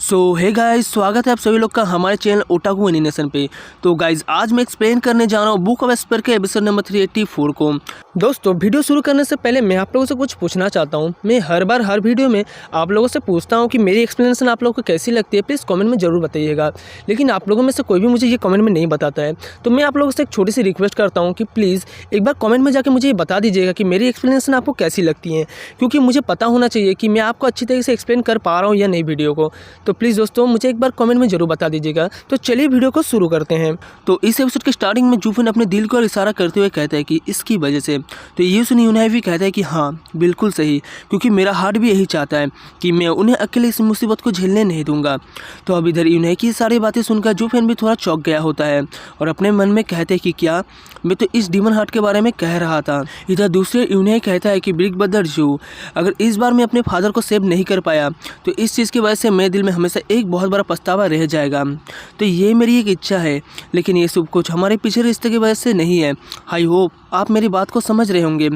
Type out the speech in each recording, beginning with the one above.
सो hey guys, स्वागत है आप सभी लोग का हमारे चैनल ओटाकू एनिमेशन पे। तो गाइस आज मैं एक्सप्लेन करने जा रहा हूँ बुक ऑफ एस्पर के एपिसोड नंबर 384 को। दोस्तों वीडियो शुरू करने से पहले मैं आप लोगों से कुछ पूछना चाहता हूँ। मैं हर वीडियो में आप लोगों से पूछता हूँ कि मेरी एक्सप्लेनेशन आप लोगों को कैसी लगती है, प्लीज़ कमेंट में ज़रूर बताइएगा। लेकिन आप लोगों में से कोई भी मुझे ये कमेंट में नहीं बताता है, तो मैं आप लोगों से एक छोटी सी रिक्वेस्ट करता हूँ कि प्लीज़ एक बार कमेंट में जाकर मुझे ये बता दीजिएगा कि मेरी एक्सप्लेनेशन आपको कैसी लगती है, क्योंकि मुझे पता होना चाहिए कि मैं आपको अच्छी तरीके से एक्सप्लेन कर पा रहा हूँ या नहीं वीडियो को। तो प्लीज़ दोस्तों मुझे एक बार कमेंट में जरूर बता दीजिएगा। तो चलिए वीडियो को शुरू करते हैं। तो इस एपिसोड के स्टार्टिंग में जूफन अपने दिल को इशारा करते हुए कहता है कि इसकी वजह से, तो ये सुनी यूनाई भी कहता है कि हाँ बिल्कुल सही, क्योंकि मेरा हार्ट भी यही चाहता है कि मैं उन्हें अकेले इस मुसीबत को झेलने नहीं दूंगा। तो अब इधर यूनाई की सारी बातें सुनकर जूफन भी थोड़ा चौंक गया होता है और अपने मन में कहते हैं कि क्या मैं तो इस डीमन हार्ट के बारे में कह रहा था। इधर दूसरे यूनाई कहता है कि बिग ब्रदर जू, अगर इस बार मैं अपने फादर को सेव नहीं कर पाया तो इस चीज़ की वजह से मेरे दिल में हमेशा एक बहुत बड़ा पछतावा रह जाएगा। तो ये मेरी एक इच्छा है, लेकिन ये सब कुछ हमारे पीछे रिश्ते की वजह से नहीं है। आई होप आप मेरी बात को समझ रहे होंगे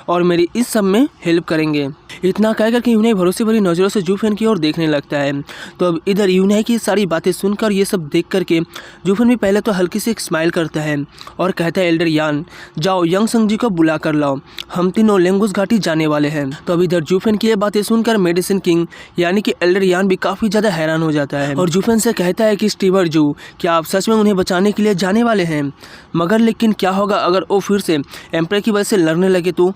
और मेरी इस सब में हेल्प करेंगे। इतना कहकर कि यूनाई भरोसे भरी नज़रों से जूफन की ओर देखने लगता है। तो अब इधर यूनाई की सारी बातें सुनकर ये सब देख करके जूफन भी पहले तो हल्की सी एक स्माइल करता है और कहता है एल्डर यान, जाओ यंग संग जी को बुला कर लाओ, हम तीनों लेंगुस घाटी जाने वाले हैं। तो अब इधर जूफन की ये बातें सुनकर मेडिसिन किंग यानी कि एल्डर यान भी काफ़ी ज़्यादा हैरान हो जाता है और जूफन से कहता है कि स्टीवर जू, क्या आप सच में उन्हें बचाने के लिए जाने वाले हैं? मगर लेकिन क्या होगा अगर वो फिर से एम्पायर की वजह से लड़ने लगे तो?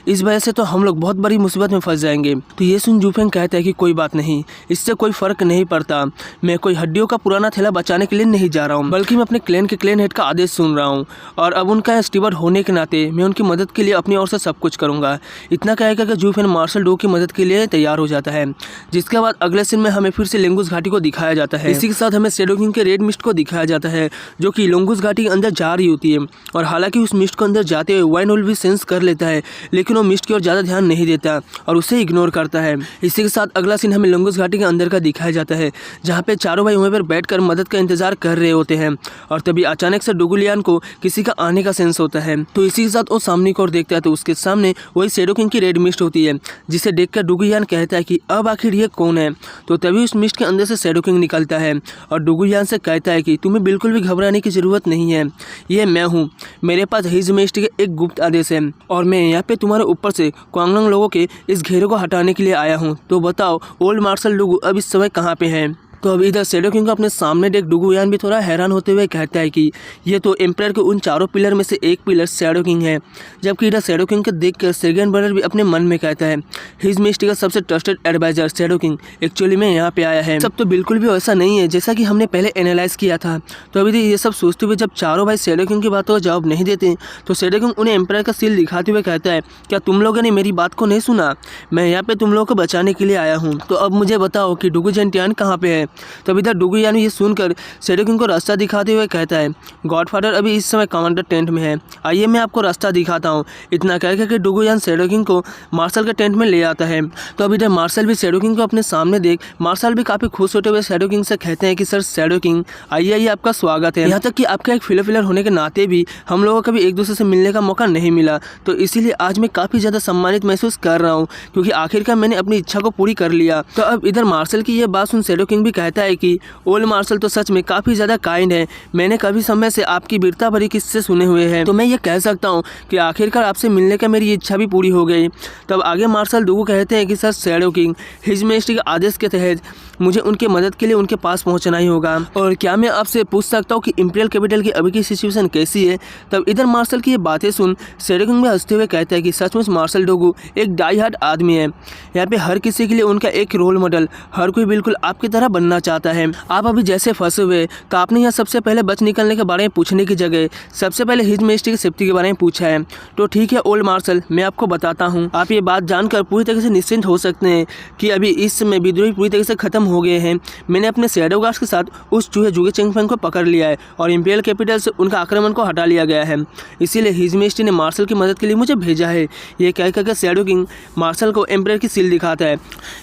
इस वजह से तो हम लोग बहुत बड़ी मुसीबत में फंस जाएंगे। तो ये सुन जूफन कहता है कि कोई बात नहीं, इससे कोई फर्क नहीं पड़ता। मैं कोई हड्डियों का पुराना थैला बचाने के लिए नहीं जा रहा हूँ, बल्कि मैं अपने क्लैन के क्लैन हेड का आदेश सुन रहा हूँ और अब उनका स्टीवर होने के नाते मैं उनकी मदद के लिए अपनी ओर से सब कुछ करूँगा। इतना कहेगा कि जूफन मार्शल डो की मदद के लिए तैयार हो जाता है, जिसके बाद अगले सीन में हमें फिर से लेंगुस घाटी को दिखाया जाता है। इसी के साथ हमें शैडो किंग के रेड मिस्ट को दिखाया जाता है, जो कि लेंगुस घाटी के अंदर जा रही होती है। और हालांकि उस मिस्ट को अंदर जाते हुए वाइन ओल भी सेंस कर लेता है, लेकिन वो मिस्ट की ओर ज़्यादा ध्यान नहीं देता और उसे इग्नोर करता है। इसी के साथ अगला सीन हमें लेंगुस घाटी के अंदर का दिखाया जाता है, जहाँ पे चारों भाई वहीं पर बैठकर मदद का इंतजार कर रहे होते हैं। और तभी अचानक से डुगुलियान को किसी का आने का सेंस होता है। तो इसी के साथ वो सामने की ओर देखता है, तो उसके सामने वही शैडो किंग की रेड मिस्ट होती है, जिसे देखकर डुगुलियान कहता है कि अब आखिर ये कौन है? तो तभी उस मिस्ट के अंदर से शैडो किंग निकलता है और डुगुलियान से कहता है कि तुम्हें बिल्कुल भी घबराने की जरूरत नहीं है, ये मैं हूँ। मेरे पास हिज मिस्ट के एक गुप्त आदेश है और मैं यहाँ पे तुम्हारे ऊपर से क्वांगलंग लोगों के इस घेरे को हटाने के लिए आया हूँ। तो बताओ ओल्ड मार्शल डुगु अब इस समय कहाँ पे है? तो अब इधर शैडो किंग को अपने सामने देख डुगुलियान भी थोड़ा हैरान होते हुए कहता है कि ये तो एम्पायर के उन चारों पिलर में से एक पिलर शैडो किंग है। जबकि इधर शैडो किंग को देख कर सेकेंड ब्रदर भी अपने मन में कहता है हिज मिस्टी का सबसे trusted advisor shadow king actually में यहाँ पे आया है। सब तो बिल्कुल भी ऐसा नहीं है जैसा कि हमने पहले एनालाइज किया था। तो अभी ये सब सोचते हुए जब चारों भाई शैडो किंग की बातों का जवाब नहीं देते, तो शैडो किंग उन्हें एम्पायर का सील दिखाते हुए कहता है क्या तुम लोगों ने मेरी बात को नहीं सुना? मैं यहाँ पे तुम लोगों को बचाने के लिए आया हूँ। तो अब मुझे बताओ कि डुगु जेंटियान कहाँ पे है? तो इधर डुगुलियान ये सुनकर शैडो किंग को रास्ता दिखाते हुए कहता है गॉडफादर अभी इस समय कमांडर टेंट में है, आइए मैं आपको रास्ता दिखाता हूँ। इतना कहकर के डुगुलियान शैडो किंग को मार्शल के टेंट में ले आता है। तो अभी इधर मार्शल भी शैडो किंग को अपने सामने देख मार्शल भी काफ़ी खुश होते हुए शैडो किंग से कहते हैं कि सर शैडो किंग आइए आइए, आपका स्वागत है। यहाँ तक कि आपका एक फिलर होने के नाते भी हम लोगों को भी एक दूसरे से मिलने का मौका नहीं मिला, तो इसीलिए आज मैं काफ़ी ज़्यादा सम्मानित महसूस कर रहा हूँ, क्योंकि आखिरकार मैंने अपनी इच्छा को पूरी कर लिया। तो अब इधर मार्शल की यह बात सुन शैडो किंग भी कहता है कि ओल्ड मार्शल तो सच में काफ़ी ज़्यादा काइंड है, मैंने कभी समय से आपकी वीरता भरी किस्से सुने हुए हैं, तो मैं ये कह सकता हूँ कि आखिरकार आपसे मिलने का मेरी इच्छा भी पूरी हो गई। तब आगे मार्शल डुगु कहते हैं कि sir shadow king his majesty के आदेश के तहत मुझे उनके मदद के लिए उनके पास पहुंचना ही होगा, और क्या मैं आपसे पूछ सकता हूं कि इंपीरियल कैपिटल की अभी की सिचुएशन कैसी है? तब इधर मार्शल की ये बातें सुन शैडो किंग में हंसते हुए कहता है कि सचमुच मार्शल डुगु एक डाई हार्ड आदमी है, यहाँ पे हर किसी के लिए उनका एक रोल मॉडल, हर कोई बिल्कुल आपकी तरह बनना चाहता है। आप अभी जैसे फंसे हुए, तो आपने यहाँ सबसे पहले बच निकलने के बारे में पूछने की जगह सबसे पहले हिज मैजेस्टी की सेफ्टी के बारे में पूछा है। तो ठीक है ओल्ड मार्शल, मैं आपको बताता हूँ, आप ये बात जानकर पूरी तरह से निश्चिंत हो सकते हैं कि अभी इस समय विद्रोही पूरी तरह से खत्म हो गए हैं। मैंने अपने शैडो गार्ड्स के साथ उस चूहे जुगे चेंगफेंग को पकड़ लिया है और इंपीरियल कैपिटल से उनका आक्रमण को हटा लिया गया है, इसीलिए हिज मैजेस्टी ने मार्शल की मदद के लिए मुझे भेजा है। ये कह कर शैडो किंग मार्शल को एम्पायर की सील दिखाता है।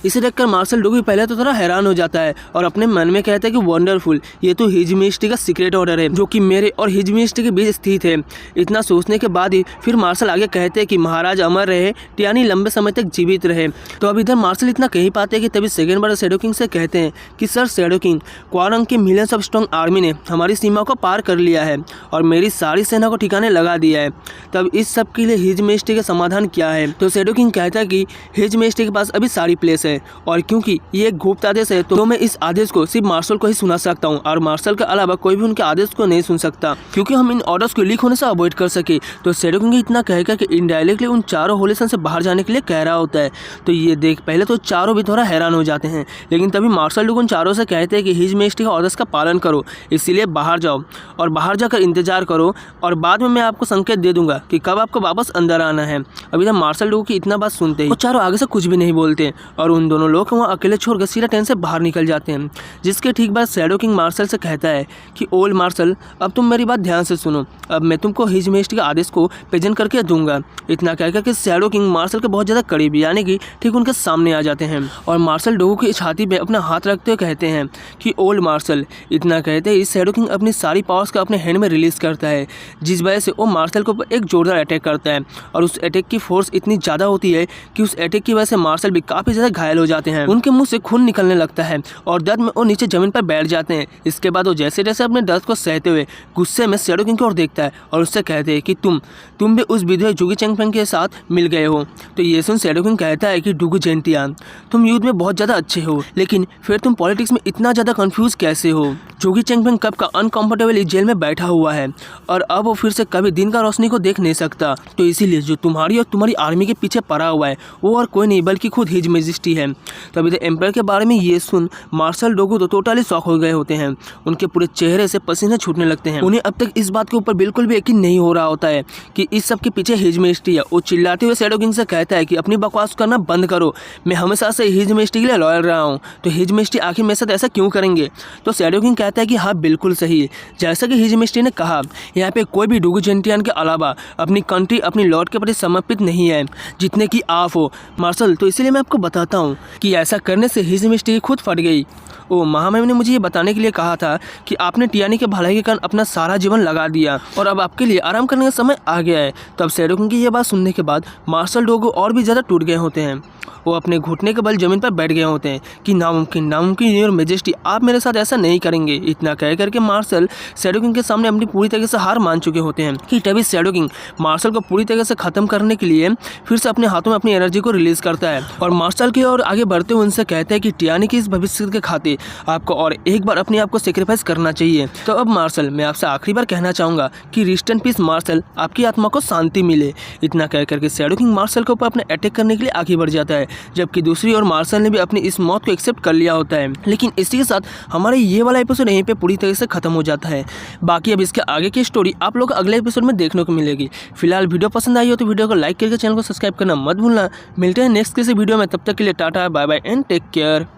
इसे देखकर मार्शल डुगु पहले तो थोड़ा हैरान हो जाता है और अपने मन में कहता है कि वंडरफुल, ये तो हिज मैजेस्टी का सीक्रेट ऑर्डर है जो कि मेरे और हिज मैजेस्टी के बीच स्थित है। इतना सोचने के बाद ही फिर मार्शल आगे कहते हैं कि महाराज अमर रहे, यानी लंबे समय तक जीवित रहे। तो अब इधर मार्शल इतना कह ही पाते हैं कि तभी सेकंड बार शैडो किंग से कहते हैं कि सर शैडो किंग, क्वारंग के मिलियंस ऑफ स्ट्रॉन्ग आर्मी ने हमारी सीमा को पार कर लिया है और मेरी सारी सेना को ठिकाने लगा दिया है। तब इस सब के लिए हिज मेजेस्टी का समाधान क्या है? तो शैडो किंग कहता है कि हिज मेजेस्टी के पास अभी सारी प्लेस है और क्योंकि ये एक गुप्त आदेश है तो मैं इस आदेश को सिर्फ मार्शल को ही सुना सकता हूँ और मार्शल के अलावा कोई भी उनके आदेश को नहीं सुन सकता, क्योंकि हम इन ऑर्डर्स को लीक होने से अवॉइड कर सके। तो शैडो किंग इतना कहेगा कि इनडायरेक्टली उन चारों होली सन से बाहर जाने के लिए कह रहा होता है। तो ये देख पहले तो चारों भी थोड़ा हैरान हो जाते हैं, लेकिन तभी मार्शल लोग उन चारों से कहते हैं कि हिज मेजेस्टी का ऑर्डर्स का पालन करो, इसीलिए बाहर जाओ और बाहर जाकर इंतजार करो और बाद में मैं आपको संकेत दे दूंगा कि कब आपको वापस अंदर आना है। अभी तक मार्शल लोगों की इतना बात सुनते ही वो चारों आगे से कुछ भी नहीं बोलते और उन दोनों लोग वहाँ अकेले छोड़कर सीधा टेंट से बाहर निकल जाते हैं। जिसके ठीक बाद शैडो किंग मार्शल से कहता है कि ओल्ड मार्शल, अब तुम मेरी बात ध्यान से सुनो, अब मैं तुमको हिज मेजेस्टी के आदेश को प्रेजेंट करके दूंगा। इतना कहकर के शैडो किंग मार्शल के बहुत ज़्यादा करीबी यानी कि ठीक उनके सामने आ जाते हैं और मार्शल डोगो की छाती पे अपना हाथ रखते हुए कहते हैं कि ओल्ड मार्शल। इतना कहते ही शैडो किंग अपनी सारी पावर्स को अपने हैंड में रिलीज करता है, जिस वजह से वो मार्शल के ऊपर एक जोरदार अटैक करता है और उस अटैक की फोर्स इतनी ज़्यादा होती है कि उस अटैक की वजह से मार्शल भी काफ़ी ज़्यादा घायल हो जाते हैं। उनके मुंह से खून निकलने लगता है और दर्द में वो नीचे जमीन पर बैठ जाते हैं। इसके बाद वो जैसे जैसे अपने दर्द को सहते हुए गुस्से में शैडो किंग की ओर देखता है और उससे कहते हैं कि तुम भी उस विधवा जुगी चेंगफेंग के साथ मिल गए हो। तो ये सुन शैडो किंग कहता है कि डुगु जेंटियान, तुम युद्ध में बहुत ज़्यादा अच्छे हो, लेकिन फिर तुम पॉलिटिक्स में इतना ज़्यादा कंफ्यूज कैसे हो? जुगी चेंगफेंग कब का अनकंफर्टेबली जेल में बैठा हुआ है और अब वो फिर से कभी दिन का रोशनी को देख नहीं सकता। तो इसीलिए जो तुम्हारी और तुम्हारी आर्मी के पीछे पड़ा हुआ है वो और कोई नहीं बल्कि खुद हिज मेजेस्टी है। तो अभी एम्पायर के बारे में ये सुन मार्शल डोगो तो टोटली शॉक हो गए होते हैं। उनके पूरे चेहरे से पसीने छूटने लगते हैं। उन्हें अब तक इस बात के ऊपर बिल्कुल भी यकीन नहीं हो रहा होता है कि इस सब के पीछे हिज मेजेस्टी है। वो चिल्लाते हुए शैडो किंग से कहता है कि अपनी बकवास करना बंद करो, मैं हमेशा से हिज मेजेस्टी के लिए लॉयल रहा हूँ, तो हिज मेजेस्टी आखिर मेरे साथ ऐसा क्यों करेंगे? तो शैडो किंग कहता है कि हाँ बिल्कुल सही, जैसा कि हिज मेजेस्टी ने कहा, यहाँ पे कोई भी डुगु जेंटियान के अलावा अपनी कंट्री अपनी लॉर्ड के प्रति समर्पित नहीं है जितने की आप हो मार्शल। तो इसीलिए मैं आपको बताता हूँ कि ऐसा करने से हिज मेजेस्टी खुद फट गई। ओ महामहिम ने मुझे ये बताने के लिए कहा था कि आपने टियानी के भलाई के कारण अपना सारा जीवन लगा दिया और अब आपके लिए आराम करने का समय आ गया है। तब शैडो किंग की ये बात सुनने के बाद मार्शल डोगो और भी ज़्यादा टूट गए होते हैं। वो अपने घुटने के बल जमीन पर बैठ गए होते हैं कि नामुमकिन योर मेजेस्टी, आप मेरे साथ ऐसा नहीं करेंगे। इतना कह करके मार्शल शैडो किंग के सामने अपनी पूरी तरीके से हार मान चुके होते हैं कि तभी शैडो किंग मार्शल को पूरी तरीके से खत्म करने के लिए फिर से अपने हाथों में अपनी एनर्जी को रिलीज करता है और मार्शल की ओर आगे बढ़ते हुए उनसे कहता है कि टियानी की इस भविष्य के खातिर आपको और एक बार अपने आप को सेक्रीफाइस करना चाहिए। तो अब मार्शल, मैं आपसे आखिरी बार कहना चाहूँगा कि रिस्ट इन पीस मार्शल, आपकी आत्मा को शांति मिले। इतना कह करके शैडो किंग मार्शल के ऊपर अपने अटैक करने के लिए आगे बढ़ जाता है, जबकि दूसरी ओर मार्शल ने भी अपनी इस मौत को एक्सेप्ट कर लिया होता है। लेकिन इसी के साथ हमारा ये वाला एपिसोड यहीं पे पूरी तरह से खत्म हो जाता है। बाकी अब इसके आगे की स्टोरी आप लोग अगले एपिसोड में देखने को मिलेगी। फिलहाल वीडियो पसंद आई हो तो वीडियो को लाइक करके चैनल को सब्सक्राइब करना मत भूलना। मिलते हैं नेक्स्ट किसी वीडियो में, तब तक के लिए tata bye bye and take care.